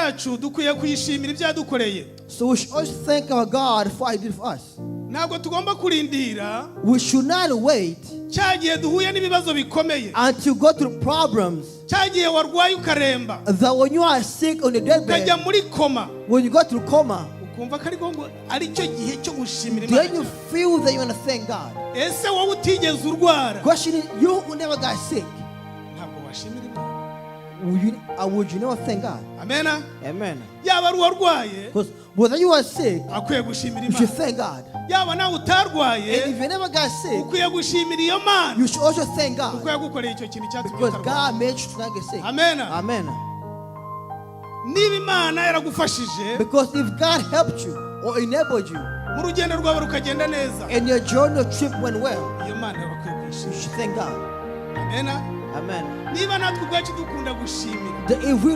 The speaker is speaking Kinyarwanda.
yacu dukwiye kuyishimira ibyadukoreye. So we should also thank our God for what He did for us. Ntabwo tugomba kurindira We should not wait cyagiye duhuye n'ibibazo bikomeye, until you go through problems. cyagiye warwaye ukaremba, That when you are sick on the deathbed, ukajya muri koma, when you go through coma, ukumva ko ari cyo gihe cyo gushimira then you Imana. feel that you want to thank God. Ese wowe utigeze urwara, Question is, you who never got sick, ntabwo washimira Imana? would you never thank God? Amena. Amen. Yaba ari uwarwaye Because whether you are sick, akwiye gushimira you should Imana, thank God. yaba nawe And utarwaye if you never got sick, ukwiye gushimira iyo Mana you should also thank kuko God. yagukoreye icyo kintu cyatumye Because utarwara. God made you to not get sick. Amena. Amen. Niba Imana yaragufashije Because if God helped you or enabled you mu rugendo rwawe rukagenda neza, and your journey or trip went well, iyo Mana bakwiye you kuyishimira. should thank God. Amena. Amen. Niba natwe ubwacu dukunda gushimira, If we